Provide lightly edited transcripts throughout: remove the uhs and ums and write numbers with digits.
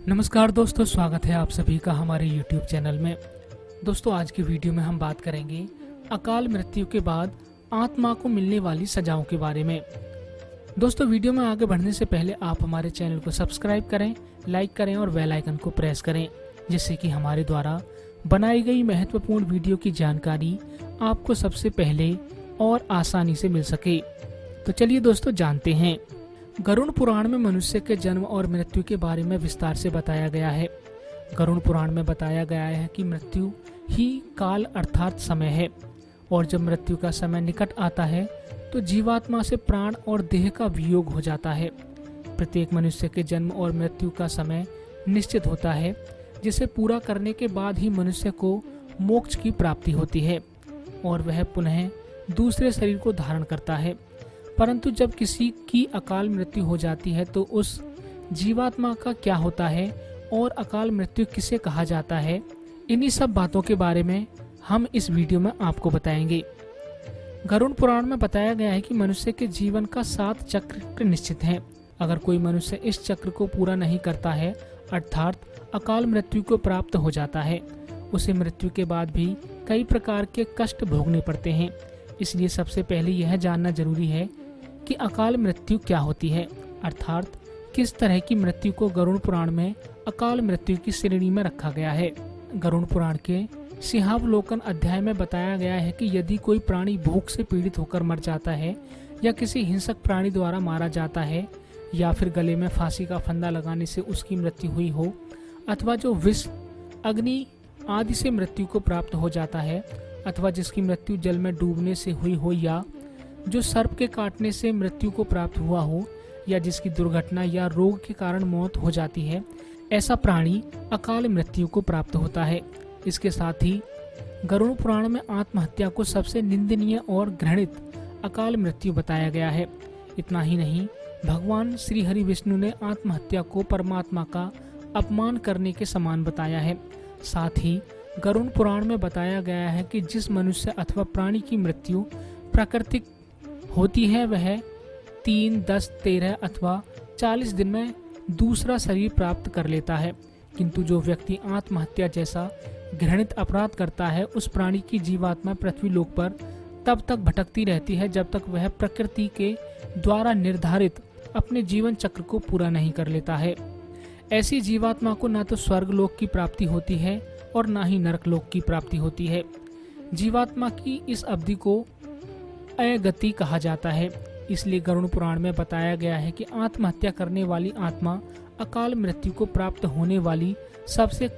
नमस्कार दोस्तों, स्वागत है आप सभी का हमारे YouTube चैनल में। दोस्तों, आज की वीडियो में हम बात करेंगे अकाल मृत्यु के बाद आत्मा को मिलने वाली सजाओं के बारे में। दोस्तों, वीडियो में आगे बढ़ने से पहले आप हमारे चैनल को सब्सक्राइब करें, लाइक करें और बेल आइकन को प्रेस करें, जिससे कि हमारे द्वारा बनाई गई महत्वपूर्ण वीडियो की जानकारी आपको सबसे पहले और आसानी से मिल सके। तो चलिए दोस्तों, जानते हैं। गरुड़ पुराण में मनुष्य के जन्म और मृत्यु के बारे में विस्तार से बताया गया है। गरुड़ पुराण में बताया गया है कि मृत्यु ही काल अर्थात समय है, और जब मृत्यु का समय निकट आता है तो जीवात्मा से प्राण और देह का वियोग हो जाता है। प्रत्येक मनुष्य के जन्म और मृत्यु का समय निश्चित होता है, जिसे पूरा करने के बाद ही मनुष्य को मोक्ष की प्राप्ति होती है और वह पुनः दूसरे शरीर को धारण करता है। परंतु जब किसी की अकाल मृत्यु हो जाती है तो उस जीवात्मा का क्या होता है और अकाल मृत्यु किसे कहा जाता है, इन्हीं सब बातों के बारे में हम इस वीडियो में आपको बताएंगे। गरुड़ पुराण में बताया गया है कि मनुष्य के जीवन का 7 चक्र निश्चित हैं। अगर कोई मनुष्य इस चक्र को पूरा नहीं करता है, अर्थात अकाल मृत्यु को प्राप्त हो जाता है, उसे मृत्यु के बाद भी कई प्रकार के कष्ट भोगने पड़ते हैं। इसलिए सबसे पहले यह जानना जरूरी है कि अकाल मृत्यु क्या होती है, अर्थात किस तरह की मृत्यु को गरुड़ पुराण में अकाल मृत्यु की श्रेणी में रखा गया है। गरुड़ पुराण के सिंहावलोकन अध्याय में बताया गया है कि यदि कोई प्राणी भूख से पीड़ित होकर मर जाता है, या किसी हिंसक प्राणी द्वारा मारा जाता है, या फिर गले में फांसी का फंदा लगाने से उसकी मृत्यु हुई हो, अथवा जो विष, अग्नि आदि से मृत्यु को प्राप्त हो जाता है, अथवा जिसकी मृत्यु जल में डूबने से हुई हो, या जो सर्प के काटने से मृत्यु को प्राप्त हुआ हो, या जिसकी दुर्घटना या रोग के कारण मौत हो जाती है, ऐसा प्राणी अकाल मृत्यु को प्राप्त होता है। इसके साथ ही गरुड़ पुराण में आत्महत्या को सबसे निंदनीय और घृणित अकाल मृत्यु बताया गया है। इतना ही नहीं, भगवान श्री हरि विष्णु ने आत्महत्या को परमात्मा का अपमान करने के समान बताया है। साथ ही गरुड़ पुराण में बताया गया है कि जिस मनुष्य अथवा प्राणी की मृत्यु प्राकृतिक होती है, वह 3, 10, 13 अथवा 40 दिन में दूसरा शरीर प्राप्त कर लेता है। किंतु जो व्यक्ति आत्महत्या जैसा घृणित अपराध करता है, उस प्राणी की जीवात्मा पृथ्वी लोक पर तब तक भटकती रहती है जब तक वह प्रकृति के द्वारा निर्धारित अपने जीवन चक्र को पूरा नहीं कर लेता है। ऐसी जीवात्मा को न तो स्वर्ग लोक की प्राप्ति होती है और न ही नरक लोक की प्राप्ति होती है। जीवात्मा की इस अवधि को अगति कहा जाता है। इसलिए गरुड़ पुराण में बताया गया है कि आत्महत्या करने वाली आत्मा अकाल मृत्यु को प्राप्त होने वाली सबसे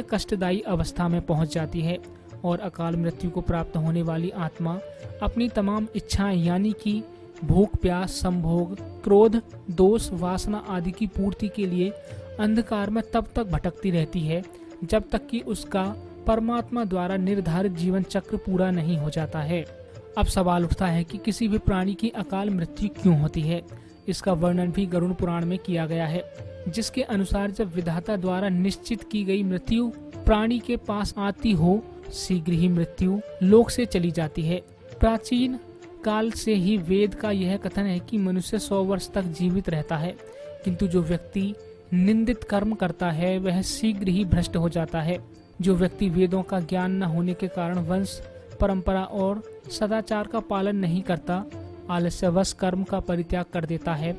कष्टदायी अवस्था में पहुंच जाती है, और अकाल मृत्यु को प्राप्त होने वाली आत्मा अपनी तमाम इच्छाएं यानी कि भूख, प्यास, संभोग, क्रोध, दोष, वासना आदि की पूर्ति के लिए अंधकार में तब तक भटकती रहती है जब तक कि उसका परमात्मा द्वारा निर्धारित जीवन चक्र पूरा नहीं हो जाता है। अब सवाल उठता है कि किसी भी प्राणी की अकाल मृत्यु क्यों होती है। इसका वर्णन भी गरुड़ पुराण में किया गया है, जिसके अनुसार जब विधाता द्वारा निश्चित की गई मृत्यु प्राणी के पास आती हो, शीघ्र ही मृत्यु लोक से चली जाती है। प्राचीन काल से ही वेद का यह कथन है कि मनुष्य 100 वर्ष तक जीवित रहता है, किंतु जो व्यक्ति निंदित कर्म करता है वह शीघ्र ही भ्रष्ट हो जाता है। जो व्यक्ति वेदों का ज्ञान न होने के कारण वंश परंपरा और सदाचार का पालन नहीं करता, आलस्यवश कर्म का परित्याग कर देता है,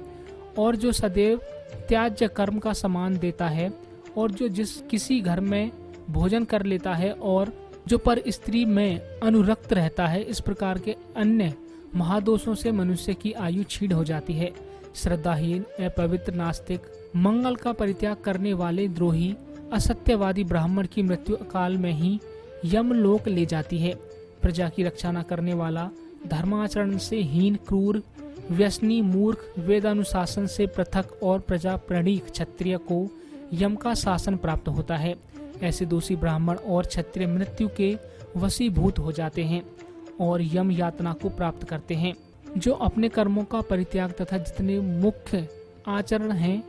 और जो सदैव त्याज्य कर्म का सामान देता है, और जो किसी घर में भोजन कर लेता है, और जो पर स्त्री में अनुरक्त रहता है, इस प्रकार के अन्य महादोषों से मनुष्य की आयु क्षीण हो जाती है। श्रद्धाहीन, अपवित्र, नास्तिक, मंगल का परित्याग करने वाले द्रोही, असत्यवादी ब्राह्मण की मृत्यु अकाल में ही यमलोक ले जाती है। प्रजा की रक्षा न करने वाला, धर्माचरण से हीन, क्रूर, व्यसनी, मूर्ख, वेदानुशासन से पृथक और प्रजा प्रणीक क्षत्रिय को यम का शासन प्राप्त होता है। ऐसे दोषी ब्राह्मण और क्षत्रिय मृत्यु के वशीभूत हो जाते हैं और यम यातना को प्राप्त करते हैं। जो अपने कर्मों का परित्याग तथा जितने मुख्य आचरण हैं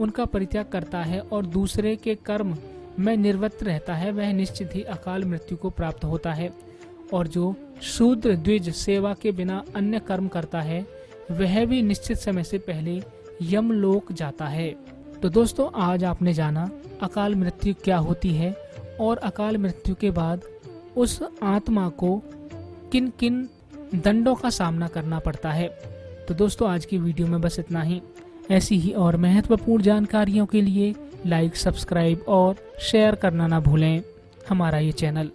उनका परित्याग करता है और दूसरे के कर्म में निवृत्त रहता है, वह निश्चित ही अकाल मृत्यु को प्राप्त होता है। और जो शूद्र द्विज सेवा के बिना अन्य कर्म करता है, वह भी निश्चित समय से पहले यमलोक जाता है। तो दोस्तों आज आपने जाना अकाल मृत्यु क्या होती है और अकाल मृत्यु के बाद उस आत्मा को किन किन दंडों का सामना करना पड़ता है। तो दोस्तों आज की वीडियो में बस इतना ही। ऐसी ही और महत्वपूर्ण जानकारियों के लिए लाइक, सब्सक्राइब और शेयर करना ना भूलें हमारा ये चैनल।